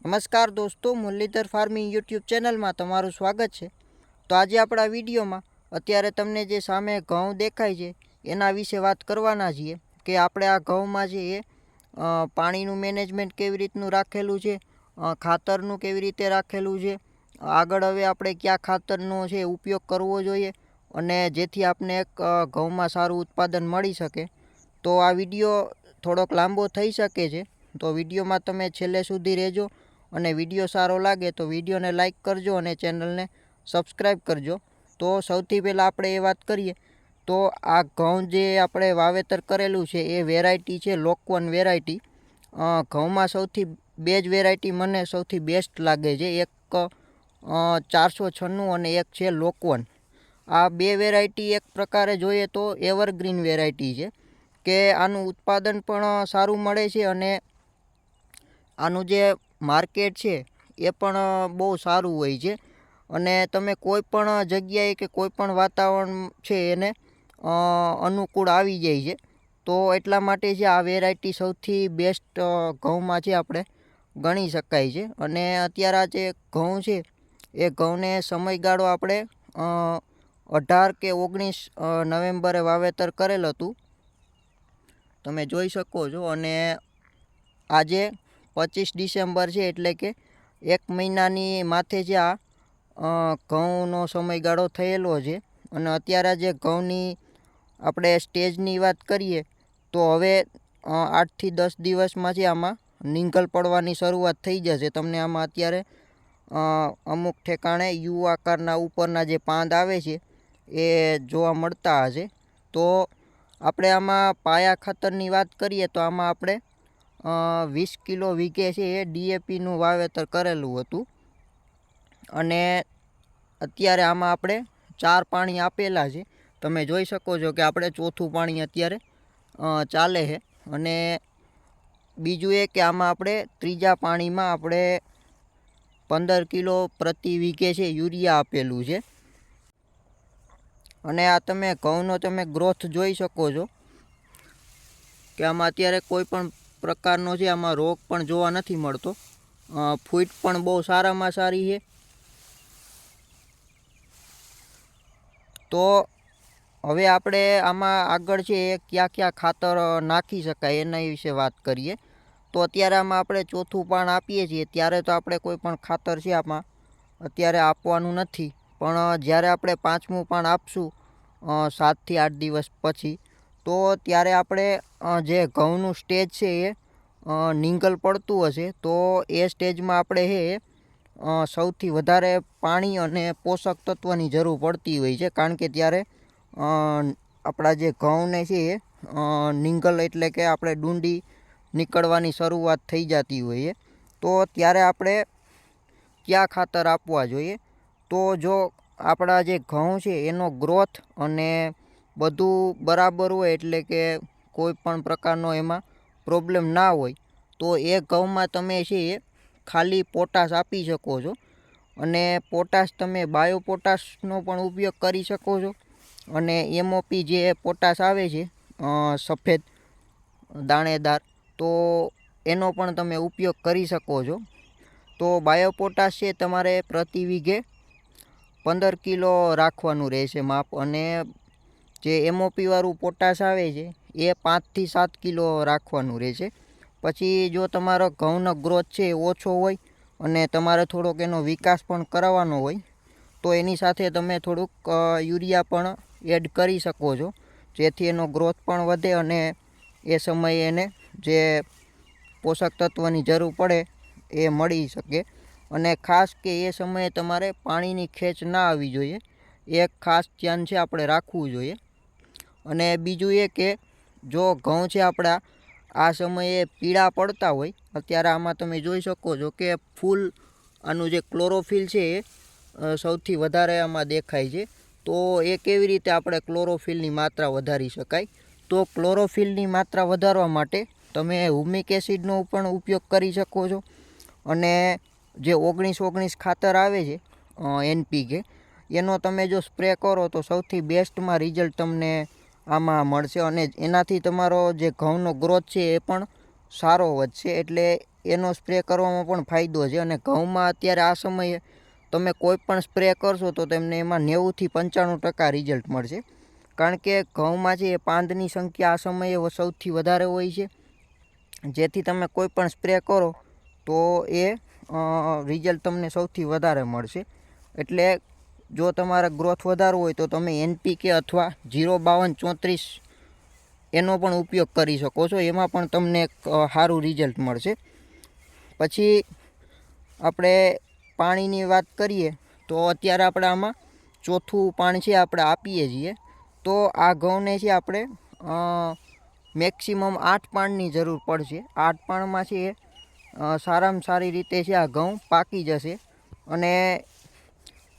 નમસ્કાર દોસ્તો, Muralidhar farming YouTube ચેનલમાં તમારું સ્વાગત છે। તો આજે આપણા વિડીયોમાં અત્યારે તમને જે સામે ઘઉં દેખાય છે એના વિશે વાત કરવાના છીએ કે આપણે આ ઘઉંમાં જે પાણીનું મેનેજમેન્ટ કેવી રીતનું રાખેલું છે, ખાતરનું કેવી રીતે રાખેલું છે, આગળ હવે આપણે કયા ખાતરનો છે ઉપયોગ કરવો જોઈએ અને જેથી આપણે એક ઘઉંમાં સારું ઉત્પાદન મળી શકે। તો આ વિડીયો થોડોક લાંબો થઈ શકે છે, તો વિડીયોમાં તમે છેલ્લે સુધી રહેજો અને વિડીયો સારો લાગે તો વિડીયોને લાઇક કરજો અને ચેનલને સબસ્ક્રાઈબ કરજો। તો સૌથી પહેલાં આપણે એ વાત કરીએ તો આ ઘઉં જે આપણે વાવેતર કરેલું છે એ વેરાયટી છે લોકવન વેરાયટી। ઘઉંમાં સૌથી બે જ વેરાયટી મને સૌથી બેસ્ટ લાગે છે, એક 496 અને એક છે લોકવન। આ બે વેરાયટી એક પ્રકારે જોઈએ તો એવરગ્રીન વેરાયટી છે કે આનું ઉત્પાદન પણ સારું મળે છે અને આનું જે માર્કેટ છે એ પણ બહુ સારું હોય છે અને તમે કોઈ પણ જગ્યાએ કે કોઈ પણ વાતાવરણ છે એને અનુકૂળ આવી જાય છે। તો એટલા માટે છે આ વેરાયટી સૌથી બેસ્ટ ઘઉંમાં છે આપણે ગણી શકાય છે। અને અત્યારે આ જે ઘઉં છે એ ઘઉંને સમયગાળો આપણે 18 કે 19 નવેમ્બરે વાવેતર કરેલ હતું, તમે જોઈ શકો છો। અને આજે 25 ડિસેમ્બર છે એટલે કે એક મહિનાની માથે જે આ ઘઉંનો સમયગાળો થયેલો છે। અને અત્યારે જે ઘઉંની આપણે સ્ટેજની વાત કરીએ તો હવે 8 થી 10 દિવસમાં છે આમાં નીંગલ પડવાની શરૂઆત થઈ જશે। તમને આમાં અત્યારે અમુક ઠેકાણે યુ આકારના ઉપરના જે પાંદ આવે છે એ જોવા મળતા હશે। તો આપણે આમાં પાયા ખાતરની વાત કરીએ તો આમાં આપણે 20 કિલો વીઘે છે એ ડીએપીનું વાવેતર કરેલું હતું અને અત્યારે આમાં આપણે 4 પાણી આપેલા છે, તમે જોઈ શકો છો કે આપણે ચોથું પાણી અત્યારે ચાલે છે। અને બીજું એ કે આમાં આપણે ત્રીજા પાણીમાં આપણે 15 કિલો પ્રતિ વીઘે છે યુરિયા આપેલું છે। અને આ તમે ઘઉંનો તમે ગ્રોથ જોઈ શકો છો કે આમાં અત્યારે કોઈ પણ પ્રકારનો છે આમાં રોગ પણ જોવા નથી મળતો, ફૂટ પણ બહુ સારામાં સારી છે। તો હવે આપણે આમાં આગળ છે કયા કયા ખાતર નાખી શકાય એના વિશે વાત કરીએ। તો અત્યારે આમાં આપણે ચોથું પાણ આપીએ છીએ ત્યારે તો આપણે કોઈ પણ ખાતર છે આમાં અત્યારે આપવાનું નથી, પણ જ્યારે આપણે 5મું પાણ આપશું 7 થી 8 દિવસ પછી તો ત્યારે આપણે જે ઘઉંનું સ્ટેજ છે એ નીંગલ પડતું હશે તો એ સ્ટેજમાં આપણે સૌથી વધારે પાણી અને પોષક તત્વની જરૂર પડતી હોય છે, કારણ કે ત્યારે આપણા જે ઘઉંને છે એ નીંગલ એટલે કે આપણે ડુંડી નીકળવાની શરૂઆત થઈ જતી હોય છે। તો ત્યારે આપણે કયા ખાતર આપવા જોઈએ? તો જો આપણા જે ઘઉં છે એનો ગ્રોથ અને બધું બરાબર હોય એટલે કે કોઈ પણ પ્રકારનો એમાં પ્રોબ્લેમ ના હોય તો એ ઘઉંમાં તમે છે એ ખાલી પોટાશ આપી શકો છો। અને પોટાશ તમે બાયો પોટાશનો પણ ઉપયોગ કરી શકો છો અને એમઓપી જે પોટાશ આવે છે સફેદ દાણેદાર, તો એનો પણ તમે ઉપયોગ કરી શકો છો। તો બાયો પોટાશ છે તમારે પ્રતિ વીઘે 15 કિલો રાખવાનું રહેશે માપ, અને જે એમઓપી વાળું પોટાશ આવે છે એ 5 થી 7 કિલો રાખવાનું રહેશે। પછી જો તમારો ઘઉંનો ગ્રોથ છે ઓછો હોય અને તમારે થોડોક એનો વિકાસ પણ કરાવવાનો હોય તો એની સાથે તમે થોડુંક યુરિયા પણ એડ કરી શકો છો, જેથી એનો ગ્રોથ પણ વધે અને એ સમયે એને જે પોષક તત્વની જરૂર પડે એ મળી શકે। અને ખાસ કે એ સમયે તમારે પાણીની ખેંચ ના આવવી જોઈએ, એક ખાસ ધ્યાન છે આપણે રાખવું જોઈએ। અને બીજું એ કે જો ઘઉં છે આપણા આ સમયે પીળા પડતા હોય, અત્યારે આમાં તમે જોઈ શકો છો કે ફૂલ આનું જે ક્લોરોફિલ છે એ સૌથી વધારે આમાં દેખાય છે। તો એ કેવી રીતે આપણે ક્લોરોફિલની માત્રા વધારી શકાય? તો ક્લોરોફિલની માત્રા વધારવા માટે તમે હ્યુમિક એસિડનો પણ ઉપયોગ કરી શકો છો અને જે 19-19 ખાતર આવે છે NPK, એનો તમે જો સ્પ્રે કરો તો સૌથી બેસ્ટમાં રિઝલ્ટ તમને આમાં મળશે અને એનાથી તમારો જે ઘઉંનો ગ્રોથ છે એ પણ સારો વધશે। એટલે એનો સ્પ્રે કરવામાં પણ ફાયદો છે. અને ઘઉંમાં અત્યારે આ સમયે તમે કોઈ પણ સ્પ્રે કરશો તો તમને એમાં 90થી 95% રિઝલ્ટ મળશે. કારણ કે ઘઉંમાં છે એ પાંદની સંખ્યા આ સમયે સૌથી વધારે હોય છે, જેથી તમે કોઈ પણ સ્પ્રે કરો તો એ રિઝલ્ટ તમને સૌથી વધારે મળશે. એટલે જો તમારે ગ્રોથ વધારવો હોય તો તમે NPK અથવા 05234 એનો પણ ઉપયોગ કરી શકો છો. એમાં પણ તમને એક સારું રિઝલ્ટ મળશે. પછી આપણે પાણીની વાત કરીએ તો અત્યારે આપણે આમાં ચોથું પાણી છે આપણે આપીએ છીએ. તો આ ઘઉંને છે આપણે મેક્સિમમ 8 પાણની જરૂર પડશે. 8 પાણમાં છે એ સારામાં સારી રીતે છે આ ઘઉં પાકી જશે. અને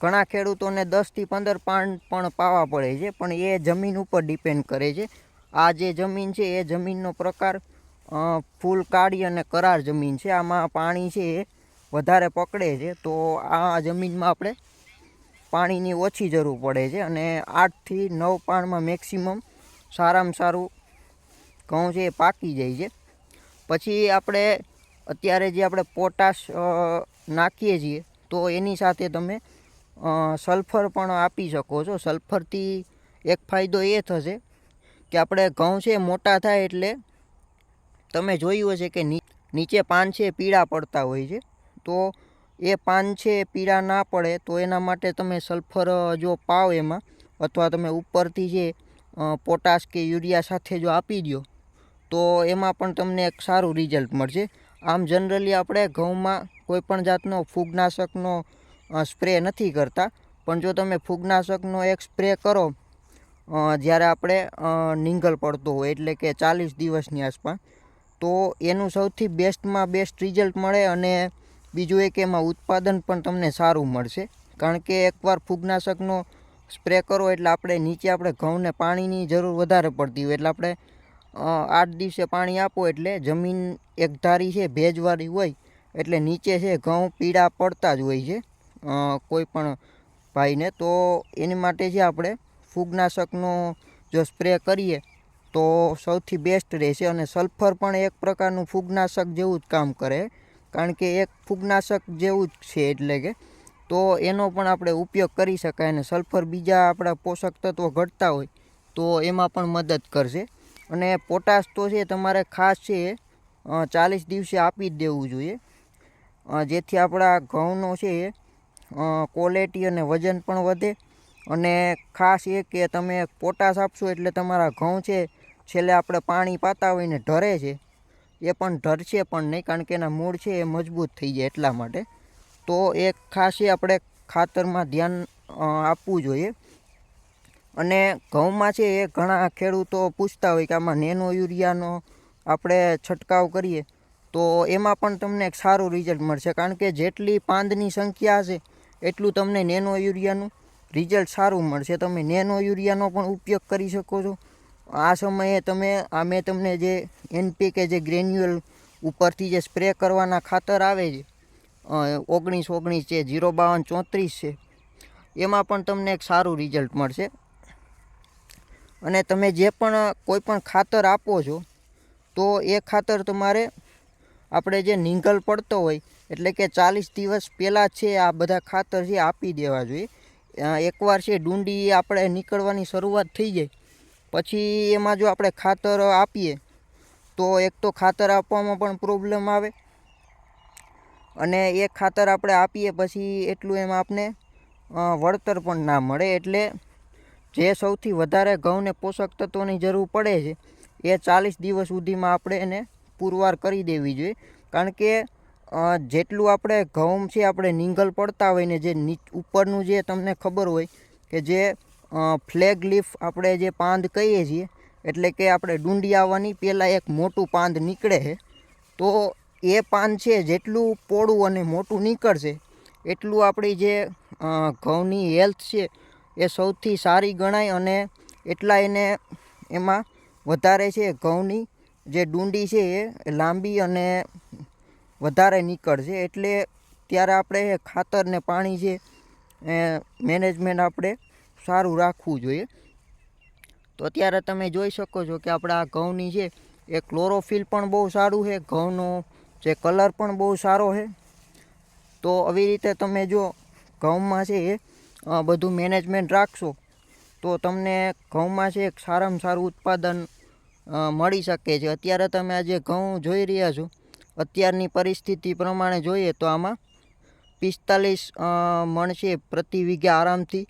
ઘણા ખેડૂતોને 10થી 15 પાણ પણ પાવા પડે છે, પણ એ જમીન ઉપર ડિપેન્ડ કરે છે. આ જે જમીન છે એ જમીનનો પ્રકાર ફૂલ કાળી અને કરાર જમીન છે. આમાં પાણી છે એ વધારે પકડે છે. તો આ જમીનમાં આપણે પાણીની ઓછી જરૂર પડે છે. અને 8થી 9 પાણમાં મેક્સિમમ સારામાં સારું ઘઉં છે એ પાકી જાય છે. પછી આપણે અત્યારે જે આપણે પોટાશ નાખીએ છીએ તો એની સાથે તમે સલ્ફર પણ આપી શકો છો. સલ્ફરથી એક ફાયદો એ થશે કે આપણે ઘઉં છે મોટા થાય એટલે તમે જોયું હશે કે નીચે પાન છે પીળા પડતા હોય છે. તો એ પાન છે પીળા ના પડે તો એના માટે તમે સલ્ફર જો પાવ એમાં, અથવા તમે ઉપરથી જે પોટાશ કે યુરિયા સાથે જો આપી દો તો એમાં પણ તમને એક સારું રિઝલ્ટ મળશે. આમ જનરલી આપણે ઘઉંમાં કોઈ પણ જાતનો ફૂગનાશકનો સ્પ્રે નથી કરતા, પણ જો તમે ફૂગનાશકનો એક સ્પ્રે કરો જ્યારે આપણે નીંગલ પડતો હોય એટલે કે 40 દિવસની આસપાસ, તો એનું સૌથી બેસ્ટમાં બેસ્ટ રિઝલ્ટ મળે. અને બીજું એક એમાં ઉત્પાદન પણ તમને સારું મળશે. કારણ કે એકવાર ફૂગનાશકનો સ્પ્રે કરો એટલે આપણે ઘઉંને પાણીની જરૂર વધારે પડતી હોય, એટલે આપણે 8 દિવસે પાણી આપો એટલે જમીન એકધારી છે ભેજવાળી હોય એટલે નીચે છે ઘઉં પીળા પડતા જ હોય છે કોઈ પણ ભાઈને. તો એની માટે છે આપણે ફૂગનાશકનો જો સ્પ્રે કરીએ તો સૌથી બેસ્ટ રહેશે. અને સલ્ફર પણ એક પ્રકારનું ફૂગનાશક જેવું જ કામ કરે, કારણ કે એક ફૂગનાશક જેવું જ છે. એટલે કે તો એનો પણ આપણે ઉપયોગ કરી શકાય. અને સલ્ફર બીજા આપણા પોષક તત્વો ઘટતા હોય તો એમાં પણ મદદ કરશે. અને પોટાશ તો છે તમારે ખાસ છે 40 દિવસે આપી જ દેવું જોઈએ, જેથી આપણા ઘઉંનો છે એ ક્વોલિટી અને વજન પણ વધે. અને ખાસ એ કે તમે પોટાશ આપશો એટલે તમારા ઘઉં છે છેલ્લે આપણે પાણી પાતા હોય ને ઢરે છે એ પણ ઢરશે પણ નહીં, કારણ કે એના મૂળ છે એ મજબૂત થઈ જાય એટલા માટે. તો એક ખાસ એ આપણે ખાતરમાં ધ્યાન આપવું જોઈએ. અને ઘઉંમાં છે એ ઘણા ખેડૂતો પૂછતા હોય કે આમાં નેનો યુરિયાનો આપણે છંટકાવ કરીએ તો એમાં પણ તમને એક સારું રિઝલ્ટ મળશે. કારણ કે જેટલી પાંદની સંખ્યા હશે એટલું તમને નેનો યુરિયાનું રિઝલ્ટ સારું મળશે. તમે નેનો યુરિયાનો પણ ઉપયોગ કરી શકો છો. આ સમયે મેં તમને જે NPK જે ગ્રેન્યુઅલ ઉપરથી જે સ્પ્રે કરવાના ખાતર આવે છે 19-19 છે, 052-34 છે, એમાં પણ તમને એક સારું રિઝલ્ટ મળશે. અને તમે જે પણ કોઈ પણ ખાતર આપો છો તો એ ખાતર તમારે આપણે જે નીંગલ પડતો હોય એટલે કે 40 દિવસ પહેલાં છે આ બધા ખાતર છે આપી દેવા જોઈએ. એકવાર છે ડુંડી આપણે નીકળવાની શરૂઆત થઈ જાય પછી એમાં જો આપણે ખાતર આપીએ તો એક તો ખાતર આપવામાં પણ પ્રોબ્લેમ આવે, અને એ ખાતર આપણે આપીએ પછી એટલું એમાં આપણે વળતર પણ ના મળે. એટલે જે સૌથી વધારે ઘઉંને પોષક તત્વોની જરૂર પડે છે એ 40 દિવસ સુધીમાં આપણે એને પુરવાર કરી દેવી જોઈએ. કારણ કે જેટલું આપણે ઘઉં છે આપણે નીંગલ પડતા હોય ને જે ઉપરનું જે તમને ખબર હોય કે જે ફ્લેગ લીફ આપણે જે પાંદ કહીએ છીએ, એટલે કે આપણે ડુંડી આવવાની પહેલાં એક મોટું પાંદ નીકળે છે, તો એ પાન છે જેટલું પોળું અને મોટું નીકળશે એટલું આપણી જે ઘઉંની હેલ્થ છે એ સૌથી સારી ગણાય. અને એટલા એમાં વધારે છે ઘઉંની જે ડુંડી છે એ લાંબી અને વધારે નીકળશે. એટલે ત્યારે આપણે ખાતર ને પાણી છે મેનેજમેન્ટ આપણે સારું રાખવું જોઈએ. તો અત્યારે તમે જોઈ શકો છો કે આપણે આ ઘઉંની છે એ ક્લોરોફિલ પણ બહુ સારું છે. ઘઉંનો જે કલર પણ બહુ સારો છે. તો આવી રીતે તમે જો ઘઉંમાં છે એ બધું મેનેજમેન્ટ રાખશો તો તમને ઘઉંમાં છે એક સારામાં સારું ઉત્પાદન મળી શકે છે. અત્યારે તમે આ જે ઘઉં જોઈ રહ્યા છો, અત્યારની પરિસ્થિતિ પ્રમાણે જોઈએ તો આમાં 45 મણ છે પ્રતિ વીઘા આરામથી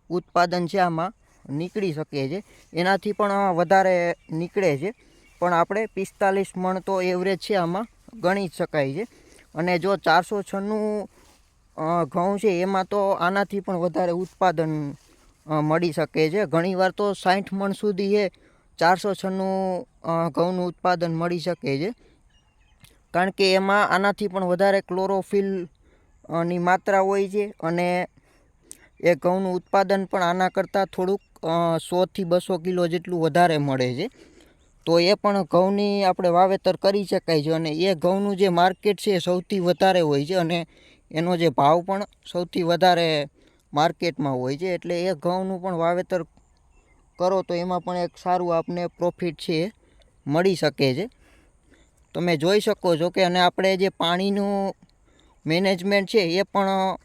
ઉત્પાદન છે આમાં નીકળી શકે છે. એનાથી પણ વધારે નીકળે છે, પણ આપણે 45 મણ તો એવરેજ છે આમાં ગણી જ શકાય છે. અને જો 496 ઘઉં છે એમાં તો આનાથી પણ વધારે ઉત્પાદન મળી શકે છે. ઘણીવાર તો 60 મણ સુધી એ 496 ઘઉંનું ઉત્પાદન મળી શકે છે, કારણ કે એમાં આનાથી પણ વધારે ક્લોરોફિલ ની માત્રા હોય છે અને એ ઘઉંનું ઉત્પાદન પણ આના કરતાં થોડુંક 100 થી 200 કિલો જેટલું વધારે મળે છે. તો એ પણ ઘઉંની આપણે વાવેતર કરી શકાય છે અને એ ઘઉંનું જે માર્કેટ છે એ સૌથી વધારે હોય છે અને એનો જે ભાવ પણ સૌથી વધારે માર્કેટમાં હોય છે. એટલે એ ઘઉંનું પણ વાવેતર કરો તો એમાં પણ એક સારું આપને પ્રોફિટ છે એ મળી શકે છે. તમે જોઈ શકો છો કે અને આપણે જે પાણીનું મેનેજમેન્ટ છે એ પણ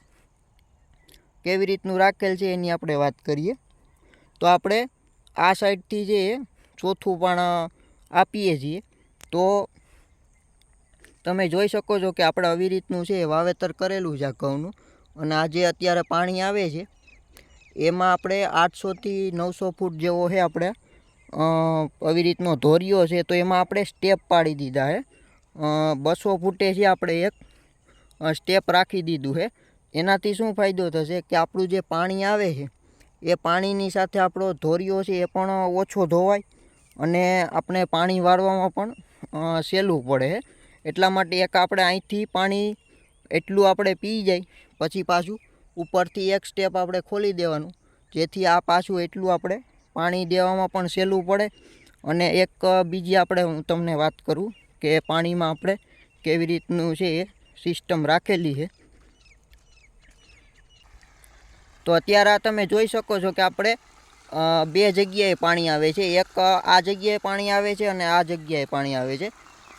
કેવી રીતનું રાખેલ છે એની આપણે વાત કરીએ. તો આપણે આ સાઈડથી જે ચોથું પણ આપીએ છીએ. તો તમે જોઈ શકો છો કે આપણે આવી રીતનું છે વાવેતર કરેલું છે આ ઘઉંનું. અને આ જે અત્યારે પાણી આવે છે એમાં આપણે 800 થી 900 ફૂટ જેવો છે આપણે આવી રીતનો ધોરિયો છે. તો એમાં આપણે સ્ટેપ પાડી દીધા છે. 200 ફૂટે છે આપણે એક સ્ટેપ રાખી દીધું છે. એનાથી શું ફાયદો થશે કે આપણું જે પાણી આવે છે એ પાણીની સાથે આપણો ધોરિયો છે એ પણ ઓછો ધોવાય અને આપણે પાણી વાળવામાં પણ સહેલું પડે છે. એટલા માટે એક આપણે અહીંથી પાણી એટલું આપણે પી જાય, પછી પાછું ઉપરથી એક સ્ટેપ આપણે ખોલી દેવાનું, જેથી આ પાછું એટલું આપણે પાણી દેવામાં પણ સહેલું પડે. અને એક બીજી આપણે હું તમને વાત કરું કે પાણીમાં આપણે કેવી રીતનું છે એ સિસ્ટમ રાખેલી છે. તો અત્યારે તમે જોઈ શકો છો કે આપણે 2 જગ્યાએ પાણી આવે છે. એક આ જગ્યાએ પાણી આવે છે અને આ જગ્યાએ પાણી આવે છે.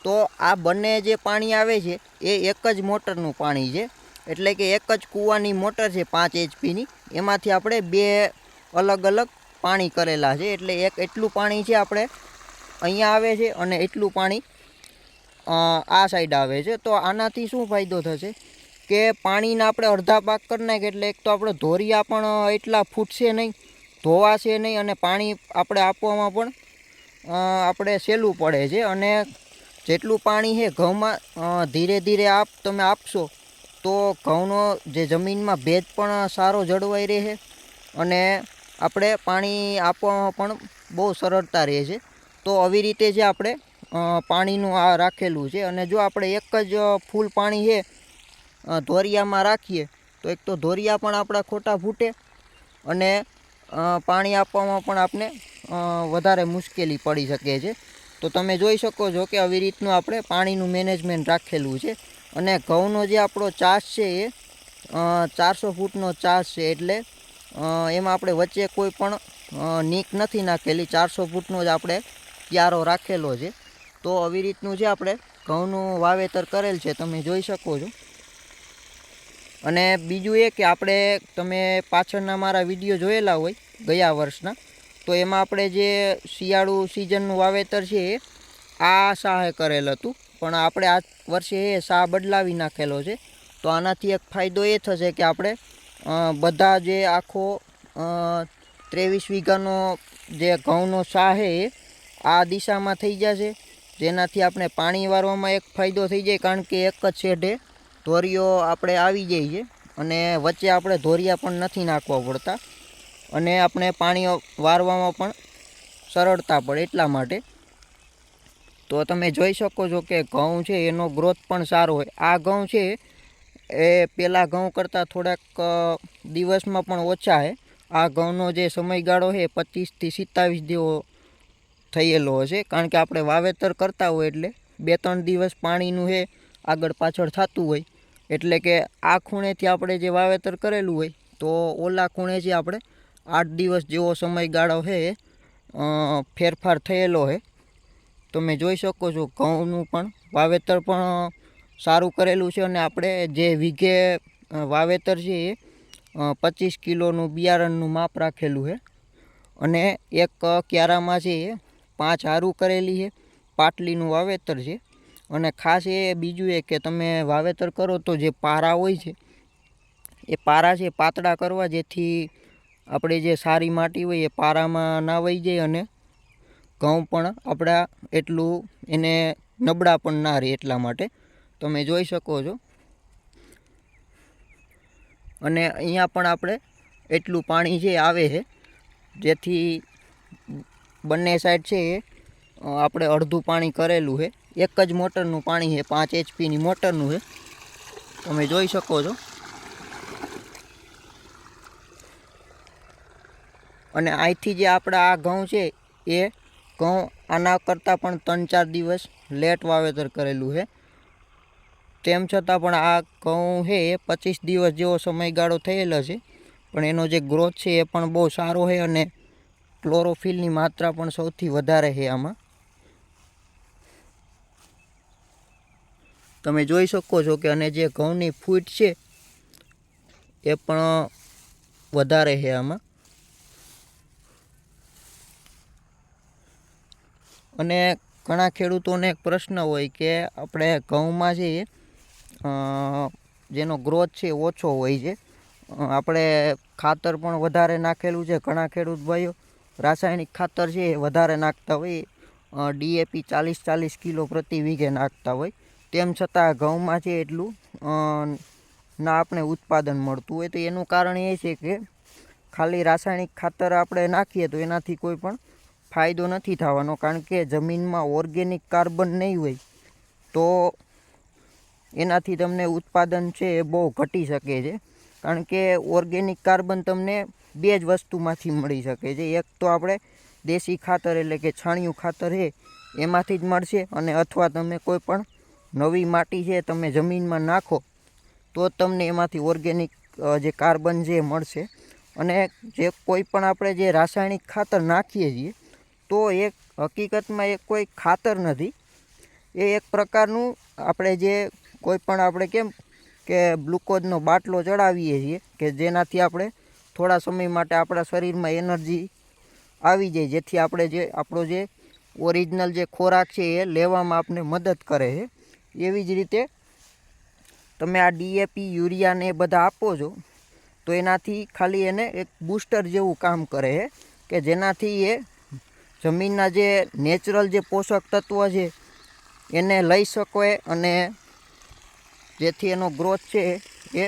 તો આ બંને જે પાણી આવે છે એ એક જ મોટરનું પાણી છે. એટલે કે એક જ કૂવાની મોટર છે 5 HP-ની, એમાંથી આપણે 2 અલગ અલગ પાણી કરેલા છે. એટલે એક એટલું પાણી છે આપણે અહીંયા આવે છે અને એટલું પાણી આ સાઈડ આવે છે. તો આનાથી શું ફાયદો થશે કે પાણીના આપણે અડધા ભાગ કરી નાખીએ એટલે એક તો આપણે ધોરિયા પણ એટલા ફૂટશે નહીં, ધોવાશે નહીં અને પાણી આપણે આપવામાં પણ આપણે સહેલું પડે છે. અને જેટલું પાણી છે ઘઉંમાં ધીરે ધીરે તમે આપશો તો ઘઉંનો જે જમીનમાં ભેજ પણ સારો જળવાઈ રહે છે અને આપણે પાણી આપવામાં પણ બહુ સરળતા રહે છે. તો આવી રીતે જે આપણે પાણીનું આ રાખેલું છે. અને જો આપણે એક જ ફૂલ પાણી છે ધોરિયામાં રાખીએ તો એક તો ધોરિયા પણ આપણા ખોટા ફૂટે અને પાણી આપવામાં પણ આપણે વધારે મુશ્કેલી પડી શકે છે. તો તમે જોઈ શકો છો કે આવી રીતનું આપણે પાણીનું મેનેજમેન્ટ રાખેલું છે. અને ઘઉંનો જે આપણો ચાસ છે એ 400 ફૂટનો ચાસ છે. એટલે એમાં આપણે વચ્ચે કોઈ પણ નીક નથી નાખેલી, 400 ફૂટનો જ આપણે ક્યારો રાખેલો છે. તો આવી રીતનું છે આપણે ઘઉંનું વાવેતર કરેલ છે, તમે જોઈ શકો છો. અને બીજું એ કે આપણે તમે પાછળના મારા વિડીયો જોયેલા હોય ગયા વર્ષના, તો એમાં આપણે જે શિયાળુ સિઝનનું વાવેતર છે એ આ શાહે કરેલ હતું, પણ આપણે આ વર્ષે એ શાહ બદલાવી નાખેલો છે. તો આનાથી એક ફાયદો એ થશે કે આપણે બધા જે આખો 23 વીઘાનો જે ઘઉંનો શાહ છે એ આ દિશામાં થઈ જશે, જેનાથી આપણે પાણી વાળવામાં એક ફાયદો થઈ જાય, કારણ કે એક જ શેઢે ધોરિયો આપણે આવી જાય છે અને વચ્ચે આપણે ધોરિયા પણ નથી નાખવા પડતા અને આપણે પાણી વાળવામાં પણ સરળતા પડે એટલા માટે. તો તમે જોઈ શકો છો કે ઘઉં છે એનો ગ્રોથ પણ સારો હોય. આ ઘઉં છે એ પેલા ઘઉં કરતાં થોડાક દિવસમાં પણ ઓછા છે. આ ઘઉંનો જે સમયગાળો છે 25 થી 27 જેવો થયેલો હશે, કારણ કે આપણે વાવેતર કરતા હોય એટલે 2-3 દિવસ પાણીનું છે આગળ પાછળ થતું હોય. એટલે કે આ ખૂણેથી આપણે જે વાવેતર કરેલું હોય તો ઓલા ખૂણેથી આપણે 8 દિવસ જેવો સમયગાળો છે ફેરફાર થયેલો છે. તમે જોઈ શકો છો ઘઉંનું પણ વાવેતર પણ સારું કરેલું છે અને આપણે જે વીઘે વાવેતર છે એ 25 કિલોનું બિયારણનું માપ રાખેલું છે અને એક ક્યારામાં છે એ 5 હારું કરેલી છે, પાટલીનું વાવેતર છે. અને ખાસ એ બીજું એ કે તમે વાવેતર કરો તો જે પારા હોય છે એ પારા છે પાતળા કરવા, જેથી આપણે જે સારી માટી હોય એ પારામાં ના વહી જાય અને ઘઉં પણ આપણા એટલું એને નબળા પણ ના રહે, એટલા માટે તમે જોઈ શકો છો. અને અહીંયા પણ આપણે એટલું પાણી છે આવે છે, જેથી બંને સાઈડ છે એ આપણે અડધું પાણી કરેલું છે. એક જ મોટરનું પાણી છે, 5 HP મોટરનું છે, તમે જોઈ શકો છો. અને અહીંથી જે આપણા આ ઘઉં છે એ ઘઉં આના કરતાં પણ 3-4 દિવસ લેટ વાવેતર કરેલું છે. તેમ છતાં પણ આ ઘઉં છે એ 25 દિવસ જેવો સમયગાળો થયેલો છે, પણ એનો જે ગ્રોથ છે એ પણ બહુ સારો છે અને ક્લોરોફિલની માત્રા પણ સૌથી વધારે છે આમાં. તમે જોઈ શકો છો કે અને જે ઘઉંની ફૂટ છે એ પણ વધારે છે આમાં. અને ઘણા ખેડૂતોને એક પ્રશ્ન હોય કે આપણે ઘઉંમાં છે એ જેનો ગ્રોથ છે ઓછો હોય છે, આપણે ખાતર પણ વધારે નાખેલું છે. ઘણા ખેડૂત ભાઈઓ રાસાયણિક ખાતર છે એ વધારે નાખતા હોય, DAP 40 કિલો પ્રતિ વીઘે નાખતા હોય, તેમ છતાં ઘઉંમાં છે એટલું ના આપણે ઉત્પાદન મળતું હોય. તો એનું કારણ એ છે કે ખાલી રાસાયણિક ખાતર આપણે નાખીએ તો એનાથી કોઈ પણ ફાયદો નથી થવાનો, કારણ કે જમીનમાં ઓર્ગેનિક કાર્બન નહીં હોય તો એનાથી તમને ઉત્પાદન છે એ બહુ ઘટી શકે છે. કારણ કે ઓર્ગેનિક કાર્બન તમને 2 જ વસ્તુમાંથી મળી શકે છે. એક તો આપણે દેશી ખાતર એટલે કે છાણિયું ખાતર છે એમાંથી જ મળશે, અને અથવા તમે કોઈ પણ નવી માટી છે તમે જમીનમાં નાખો તો તમને એમાંથી ઓર્ગેનિક જે કાર્બન જે મળશે. અને જે કોઈ પણ આપણે જે રાસાયણિક ખાતર નાખીએ છીએ તો એક હકીકતમાં એ કોઈ ખાતર નથી, એ એક પ્રકારનું આપણે જે કોઈ પણ આપણે કેમ કે ગ્લુકોઝનો બાટલો ચડાવીએ છીએ કે જેનાથી આપણે થોડા સમય માટે આપણા શરીરમાં એનર્જી આવી જાય, જેથી આપણે જે આપણો જે ઓરિજિનલ જે ખોરાક છે એ લેવામાં આપણે મદદ કરે છે. એવી જ રીતે તમે આ DAP યુરિયાને એ બધા આપો છો તો એનાથી ખાલી એને એક બૂસ્ટર જેવું કામ કરે છે કે જેનાથી એ જમીનના જે નેચરલ જે પોષક તત્વ છે એને લઈ શકે અને જેથી એનો ગ્રોથ છે એ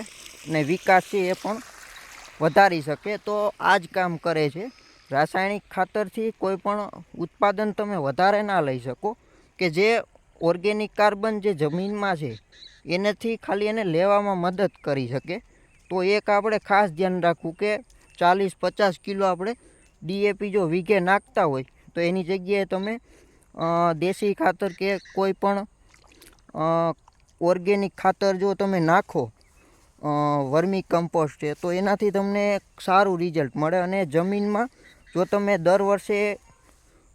ને વિકાસ છે એ પણ વધારી શકે. તો આ જ કામ કરે છે. રાસાયણિક ખાતરથી કોઈ પણ ઉત્પાદન તમે વધારે ના લઈ શકો, કે જે ઓર્ગેનિક કાર્બન જે જમીનમાં છે એનાથી ખાલી એને લેવામાં મદદ કરી શકે. તો એક આપણે ખાસ ધ્યાન રાખવું કે 40-50 કિલો આપણે DAP જો વીઘે નાખતા હોય તો એની જગ્યાએ તમે દેશી ખાતર કે કોઈ પણ ઓર્ગેનિક ખાતર જો તમે નાખો, વર્મી કમ્પોસ્ટ છે, તો એનાથી તમને સારું રિઝલ્ટ મળે. અને જમીનમાં જો તમે દર વર્ષે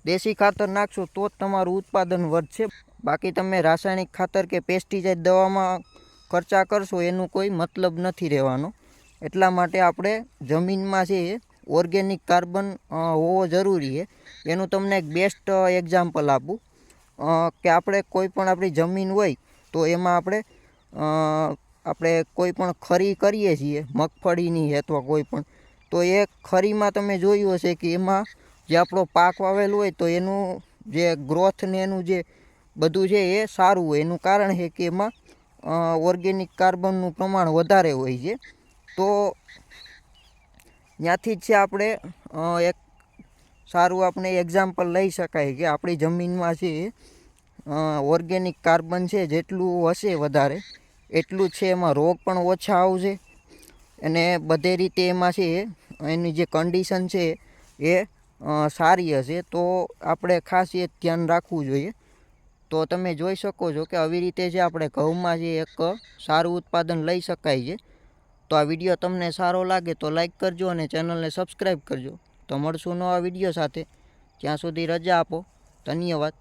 દેશી ખાતર નાખશો તો જ તમારું ઉત્પાદન વધશે. બાકી તમે રાસાયણિક ખાતર કે પેસ્ટિસાઇડ દવામાં ખર્ચા કરશો એનું કોઈ મતલબ નથી રહેવાનો. એટલા માટે આપણે જમીનમાં છે એ ઓર્ગેનિક કાર્બન હોવો જરૂરી છે. એનું તમને એક બેસ્ટ એક્ઝામ્પલ આપું કે આપણે કોઈ પણ આપણી જમીન હોય તો એમાં આપણે કોઈ પણ ખરી કરીએ છીએ મગફળીની અથવા કોઈ પણ, તો એ ખરીમાં તમે જોયું હશે કે એમાં જે આપણો પાક વાવેલો હોય તો એનું જે ગ્રોથ ને એનું જે બધું છે એ સારું હોય. એનું કારણ છે કે એમાં ઓર્ગેનિક કાર્બનનું પ્રમાણ વધારે હોય છે. તો ત્યાંથી જ છે આપણે એક સારું આપણે એક્ઝામ્પલ લઈ શકાય કે આપણી જમીનમાં છે ઓર્ગેનિક કાર્બન છે જેટલું હશે વધારે એટલું જ છે એમાં રોગ પણ ઓછા આવશે અને બધે રીતે એમાં છે એની જે કન્ડિશન છે એ સારી હશે. તો આપણે ખાસ એ ધ્યાન રાખવું જોઈએ. તો તમે જોઈ શકો છો કે આવી રીતે જે આપણે ઘઉંમાં જે એક સારું ઉત્પાદન લઈ શકાય છે. તો આ વિડીયો તમને સારો લાગે તો લાઈક કરજો અને ચેનલને સબસ્ક્રાઈબ કરજો. તો મળશું નવા વિડીયો સાથે. ત્યાં સુધી રજા આપો. ધન્યવાદ.